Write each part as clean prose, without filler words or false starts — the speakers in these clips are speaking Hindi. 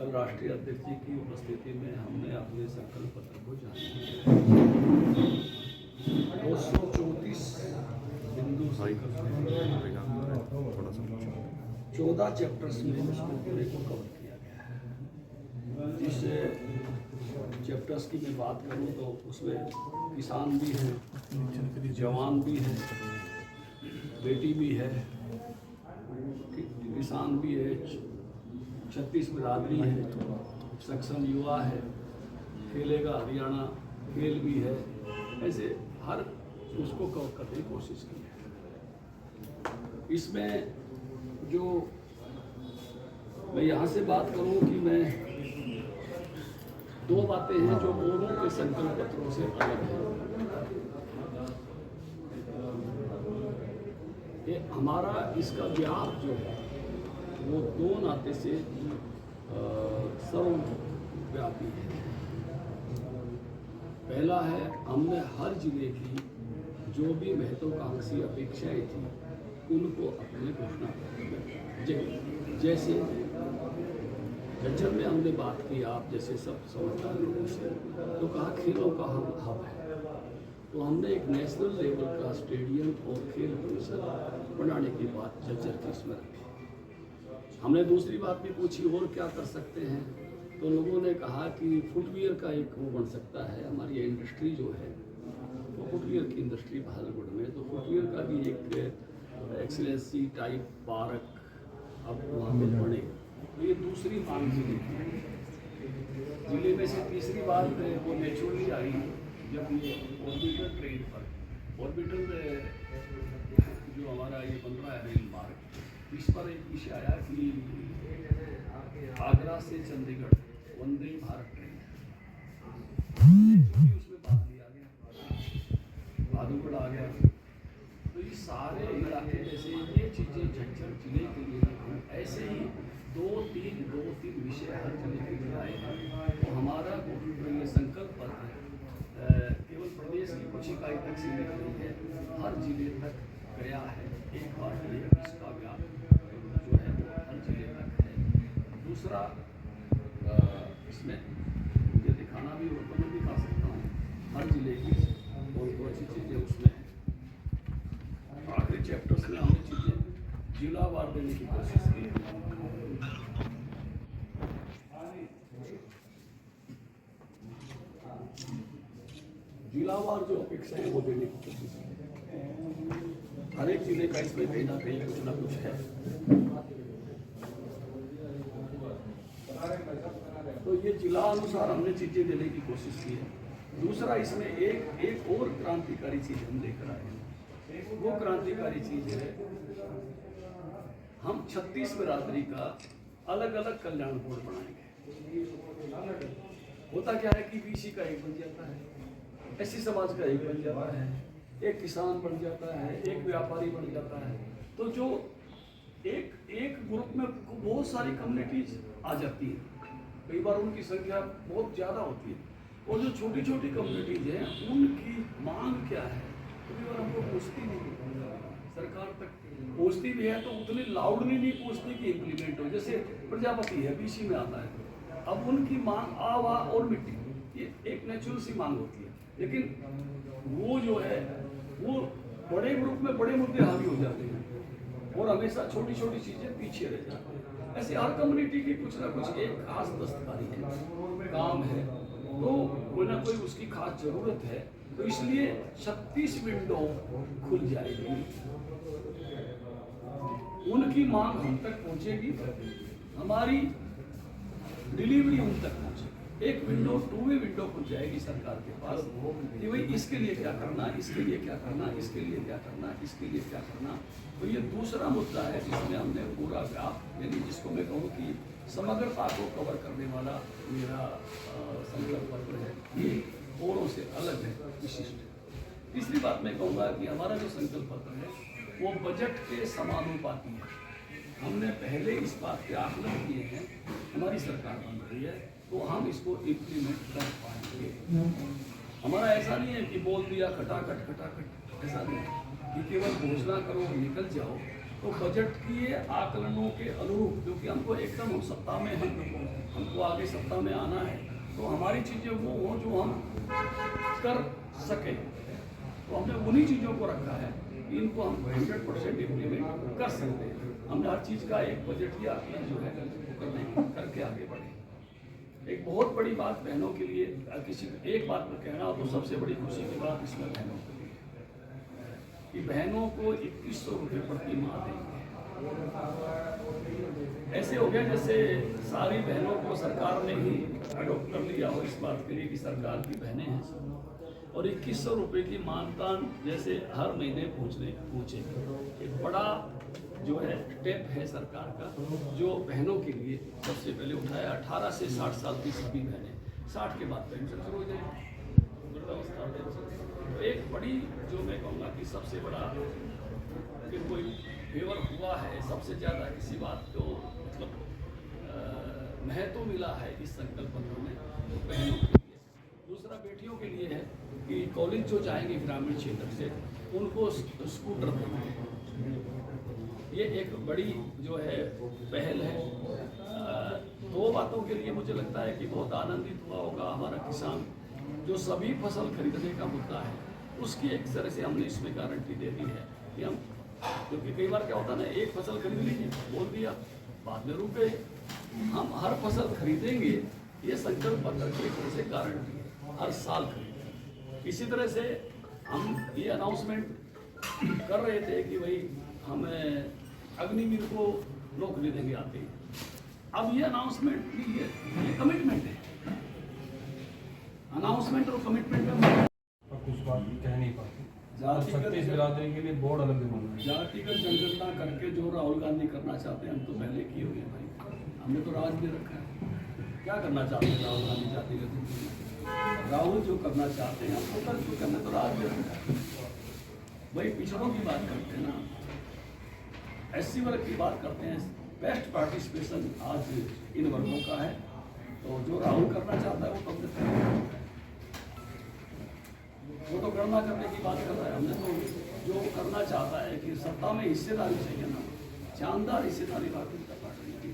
कल राष्ट्रीय अध्यक्ष जी की उपस्थिति में हमने अपने संकल्प पत्र को जारी किया। 234 बिंदु 14 चैप्टर्स में उसको पूरे को कवर किया गया है। जिस चैप्टर्स की मैं बात करूं तो उसमें किसान भी है, जवान भी है, बेटी भी है, किसान भी है, 36 बिरादरी है, सक्षम युवा है, खेलेगा हरियाणा खेल भी है। ऐसे हर उसको कवर करने की कोशिश की है। इसमें जो मैं यहाँ से बात करूँ कि मैं दो बातें हैं जो दोनों के संकल्प पत्रों से अलग है। ये हमारा इसका व्याप जो है वो दो नाते से सर्वव्यापी है। पहला है, हमने हर जिले की जो भी महत्वाकांक्षी अपेक्षाएं थी उनको अपने घोषणा पत्र में, जैसे झज्जर में हमने बात की, आप जैसे सब समझदार लोगों से, तो कहा खेलों का हम हब है, तो हमने एक नेशनल लेवल का स्टेडियम और खेल परिसर बनाने की बात झज्जर की इसमें रखी। हमने दूसरी बात भी पूछी और क्या कर सकते हैं, तो लोगों ने कहा कि फुटवियर का एक वो बन सकता है। हमारी ये इंडस्ट्री जो है वो फुटवियर की इंडस्ट्री भागलपुर में, तो फुटवियर का भी एक एक्सीलेंसी टाइप पार्क अब वहाँ पर बने। तो ये दूसरी मांग जिले की, जिले में से तीसरी बात वो नेचुरली आई जब ये ऑर्बिटल ट्रेन पर ऑर्बिटल जो हमारा ये बन रहा है रेल मार्ग, इस पर एक विषय आया कि आगरा से चंडीगढ़ वंदे भारत ट्रेन, उसमें भाग लिया गया, भादुगढ़ आ गया। तो ये सारे इलाके जैसे ये चीज़ें झज्जर जिले के लिए ऐसे ही दो तीन विषय हर जिले के लिए आए हैं। तो हमारा ये संकल्प पत्र केवल प्रदेश की कुछ इकाई तक सीमित नहीं है, हर जिले तक गया है। एक बात ये इसका व्याप जो है वो हर जिले तक है। दूसरा, इसमें मुझे दिखाना भी हो तो मैं दिखा सकता हूँ हर जिले की बहुत अच्छी चीज़ें उसमें हैं। आखिरी चैप्टर्स में हमने चीज़ें जिलावार देने की कोशिश की है। जिलावार जो अपेक्षा है वो देने की कोशिश की। हर एक जिले का इसमें कहीं ना कहीं कुछ ना कुछ है। तो ये जिला अनुसार हमने चीजें देने की कोशिश की है। दूसरा, इसमें एक और क्रांतिकारी चीज हम लेकर आए हैं। वो क्रांतिकारी चीज है, हम 36 बिरादरी का अलग अलग कल्याण बोर्ड बनाएंगे। होता क्या है कि बीसी का एक बन जाता है, एससी समाज का एक बन जाता है, एक किसान बन जाता है, एक व्यापारी बन जाता है। तो जो एक ग्रुप में बहुत सारी कम्युनिटीज आ जाती है, कई बार उनकी संख्या बहुत ज़्यादा होती है, और जो छोटी छोटी कम्युनिटीज हैं उनकी मांग क्या है कई बार हमको पूछती नहीं, सरकार तक पूछती भी है तो उतनी लाउडली नहीं पूछती कि इम्प्लीमेंट हो। जैसे प्रजापति है, बीसी में आता है, अब उनकी मांग आवा और मिट्टी, ये एक नेचुरल सी मांग होती है, लेकिन वो जो है वो बड़े ग्रुप में बड़े मुद्दे हावी हो जाते हैं और हमेशा छोटी छोटी चीजें पीछे रह जाती हैं। ऐसे हर कम्युनिटी की कुछ ना कुछ एक खास दस्तकारी है, काम है, तो कोई ना कोई उसकी खास जरूरत है। तो इसलिए 36 विंडो खुल जाएगी, उनकी मांग हम तक पहुंचेगी, हमारी डिलीवरी उन तक पहुंचेगी। एक विंडो, 2 वे विंडो खुल जाएगी सरकार के पास कि भाई इसके लिए क्या करना, इसके लिए क्या करना, इसके लिए क्या करना, इसके लिए क्या करना। तो ये दूसरा मुद्दा है जिसमें हमने पूरा व्याप, यानी जिसको मैं कहूँ कि समग्रता को कवर करने वाला मेरा संकल्प पत्र है, ये औरों से अलग है, विशिष्ट है। तीसरी बात मैं कहूँगा कि हमारा जो संकल्प पत्र है वो बजट के समानुपाती है। हमने पहले इस बात के आकलन किए हैं, हमारी सरकार बन रही है तो हम इसको इम्प्लीमेंट कर पाएंगे। हमारा ऐसा नहीं है कि बोल दिया खटाखट, ऐसा नहीं कि केवल घोषणा करो निकल जाओ। तो बजट की आकलनों के अनुरूप, क्योंकि हमको एकदम हम सत्ता में हैं, हमको आगे सत्ता में आना है, तो हमारी चीज़ें वो हों जो हम कर सकें। तो हमने उन्हीं चीज़ों को रखा है कि इनको हम 100% इम्प्लीमेंट कर सकते हैं। हमने हर चीज़ का एक बजट या आकलन जो है वो करके आगे बढ़े। एक बहुत बड़ी बात बहनों के लिए, किसी एक बात पर कहना हो तो सबसे बड़ी खुशी की बात इसमें बहनों के लिए कि बहनों को 2100 रुपये प्रति माह देंगे। ऐसे हो गया जैसे सारी बहनों को सरकार ने ही अडॉप्ट कर लिया हो इस बात के लिए कि सरकार की बहनें हैं सब, और 2100 रुपये की मानतान जैसे हर महीने पूछे। एक बड़ा जो है स्टेप है सरकार का, जो बहनों के लिए सबसे पहले उठाया। 18 से 60 साल की सभी बहनें, 60 के बाद पेंशन शुरू हो जाएगी, वृद्धावस्था पेंशन। तो एक बड़ी जो मैं कहूँगा कि सबसे बड़ा कि कोई फेवर हुआ है, सबसे ज़्यादा किसी बात को मतलब महत्व मिला है इस संकल्प पत्र में, तो बहनों के लिए। दूसरा बेटियों के लिए है कि कॉलेज जो जाएंगे ग्रामीण क्षेत्र से उनको स्कूटर देंगे। ये एक बड़ी जो है पहल है। दो बातों के लिए मुझे लगता है कि बहुत आनंदित हुआ होगा हमारा किसान, जो सभी फसल खरीदने का मुद्दा है उसकी एक तरह से हमने इसमें गारंटी दे दी है कि हम, क्योंकि कई बार क्या होता है ना, एक फसल खरीद लीजिए बोल दिया, बाद में रुक गए। हम हर फसल खरीदेंगे, ये संकल्प पत्र की एक तरह से गारंटी है, हर साल खरीदेंगे। इसी तरह से हम ये अनाउंसमेंट कर रहे थे कि भाई हमें अग्निवीर को नौकरी देंगे आते ही। अब ये अनाउंसमेंट भी ये कमिटमेंट है, अनाउंसमेंट और कमिटमेंट में कुछ बात कह नहीं पाते। जातिगत बिरादरी के लिए बोर्ड अलग बनाना, जातिगत जनगणना करके जो राहुल गांधी करना चाहते हैं हम तो पहले किए हुए हैं भाई, हमने तो राज में रखा है। क्या करना चाहते हैं राहुल गांधी जातिगत जनगणना? राहुल जो करना चाहते हैं हम तो कर चुके, हमने तो राज में रखा है भाई। पिछड़ों की बात करते हैं ना, SC वर्ग की बात करते हैं, बेस्ट पार्टिसिपेशन आज इन वर्गों का है। तो जो राहुल करना चाहता है वो तो वो तो गणना करने की बात कर रहा है। हमने तो जो करना चाहता है कि सत्ता में हिस्सेदारी चाहिए ना, शानदार हिस्सेदारी भारतीय जनता पार्टी की।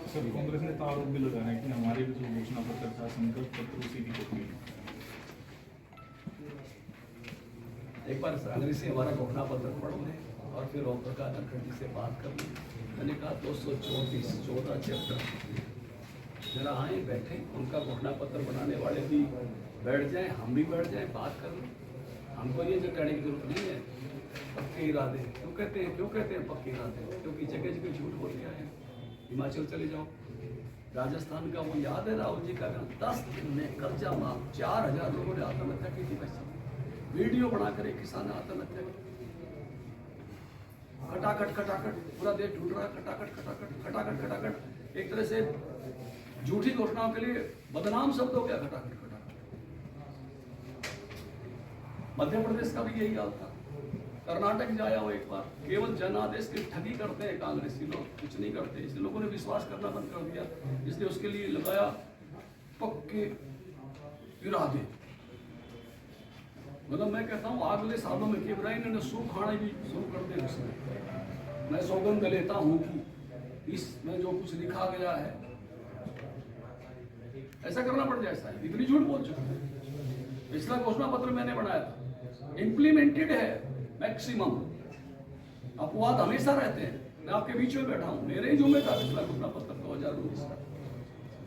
सर, कांग्रेस ने तो आरोप भी लगाया है कि हमारे भी जो घोषणा पत्र था, संकल्प पत्र, उसी की कॉपी है। एक बार कांग्रेस से हमारा घोषणा पत्र पढ़ लें और फिर ओम प्रकाश धनखड़ जी से बात कर लें। मैंने कहा 234 14 चैप्टर जरा आए बैठे, उनका घोषणा पत्र बनाने वाले भी बैठ जाएं, हम भी बैठ जाएं, बात कर लें। हमको ये जो कहने की जरूरत नहीं है पक्के इरादे। क्यों कहते हैं पक्के इरादे? क्योंकि जगह जगह झूठ बोल के आए। हिमाचल चले जाओ, राजस्थान का वो याद है राहुल जी का 10 दिन में कर्जा माफ, 4000 लोगों ने आत्महत्या की थी। वैसे वीडियो बनाकर एक किसान ने आत्महत्या की। खटाखट पूरा देश ढूंढ रहा है, खटाखट एक तरह से झूठी घोषणाओं के लिए बदनाम शब्द हो गया खटाखट। मध्य प्रदेश का भी यही हाल था। कर्नाटक जाया हो एक बार, केवल जनादेश की ठगी करते हैं कांग्रेसी लोग, कुछ नहीं करते। इसलिए लोगों ने विश्वास करना बंद कर दिया, इसलिए उसके लिए लगाया पक्के इरादे। मतलब मैं कहता हूँ अगले सालों में केवराई ने सूख खाने भी शुरू कर दे। उसमें मैं सौगंध लेता हूँ कि इसमें जो कुछ लिखा गया है ऐसा करना पड़ जाए। ऐसा इतनी झूठ बोल चुके हैं। पिछला घोषणा पत्र मैंने बनाया था, इम्प्लीमेंटेड है मैक्सिमम। अपवाद हमेशा रहते हैं, मैं आपके बीच में बैठा हूँ, मेरे ही जुम्मे था पिछला घोषणा पत्र 2019 का,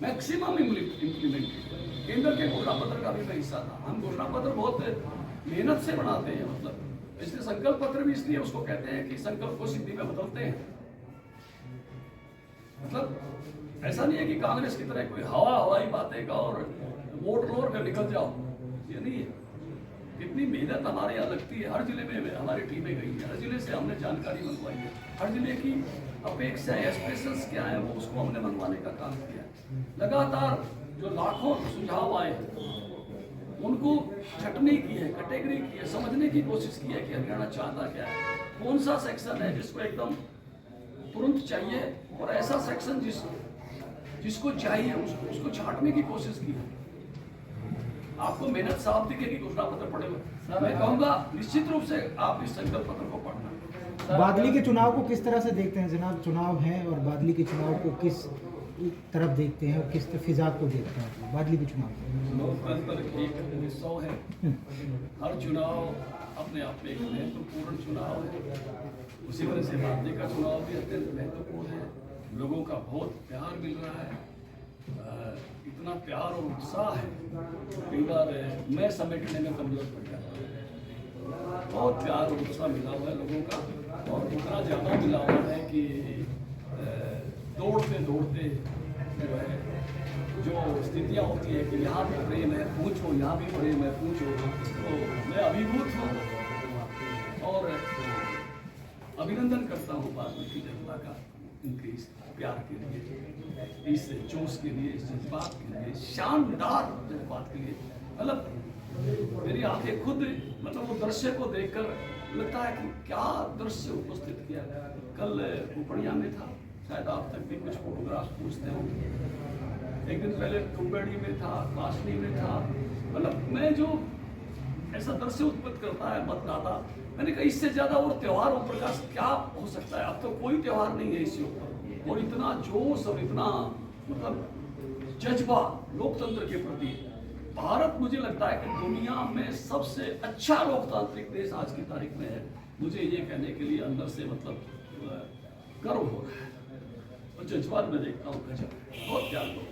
मैक्सिमम इम्प्लीमेंटेड। केंद्र के घोषणा पत्र का भी मैं हिस्सा था। हम घोषणा पत्र बहुत मेहनत से बनाते हैं, मतलब इसलिए संकल्प पत्र भी इसलिए उसको कहते हैं कि संकल्प को सिद्धि में बदलते हैं। मतलब ऐसा नहीं है कि कांग्रेस की तरह कोई हवाई बातें का और वोट रोड कर निकल जाओ, ये नहीं है। कितनी मेहनत हमारे यहाँ लगती है। हर जिले में हमारी टीमें गई है, हर जिले से हमने जानकारी मंगवाई है, हर जिले की अपेक्षा एक्सप्रेशंस क्या है वो उसको हमने मंगवाने का काम किया है। लगातार जो लाखों सुझाव आए उनको छटनी की है, कैटेगरी की है, समझने की कोशिश की है कि हरियाणा चाहता क्या है, कौन सा सेक्शन है जिसको एकदम तुरंत चाहिए और ऐसा सेक्शन जिसको चाहिए उसको छांटने की कोशिश की है। आपको मेहनत साफ दिखेगी घोषणा पत्र पढ़े हुए। मैं कहूँगा निश्चित रूप से आप इस संकल्प पत्र को पढ़ना। बादली के चुनाव को किस तरह से देखते हैं जनाब? चुनाव है और बादली के चुनाव को किस तरफ देखते हैं और किस फिजा को देखते हैं बादली के चुनाव को? लोकतंत्र एक उत्सव है। हर चुनाव अपने आप में एक महत्वपूर्ण चुनाव है। उसी तरह से बादली का चुनाव भी अत्यंत महत्वपूर्ण है। लोगों का बहुत प्यार मिल रहा है, इतना प्यार और उत्साह है, कई बार मैं समेटने में कमजोर पड़ जाता हूँ। बहुत प्यार और उत्साह मिला हुआ है लोगों का, और इतना ज़्यादा मिला हुआ है कि दौड़ते दौड़ते जो है जो स्थितियाँ होती है कि यहाँ भी प्रेम है पूछो, यहाँ भी प्रेम है पूछो, तो मैं अभिभूत हूँ और अभिनंदन करता हूँ बागमती जनता का इनके इस प्यार के लिए, इस जोश के लिए, इस जज्बात के लिए, शानदार जज्बात के लिए। मतलब मेरी आंखें खुद मतलब वो दृश्य को देखकर लगता है कि क्या दृश्य उपस्थित किया। कल कुपड़िया में था, शायद आप तक भी कुछ फोटोग्राफ पूछते होंगे। एक दिन पहले कुंबेड़ी में था, काशनी में था। मतलब मैं जो ऐसा दृश्य उत्पन्न करता है मतदाता, मैंने कहा इससे ज्यादा और त्योहार और प्रकाश क्या हो सकता है। अब तो कोई त्योहार नहीं है इसके ऊपर, और इतना जोश और इतना मतलब जज्बा लोकतंत्र के प्रति। भारत मुझे लगता है कि दुनिया में सबसे अच्छा लोकतांत्रिक देश आज की तारीख में है। मुझे ये कहने के लिए अंदर से मतलब गर्व हो रहा है, और जज्बात में देखता हूँ गजब, बहुत प्यार लोग।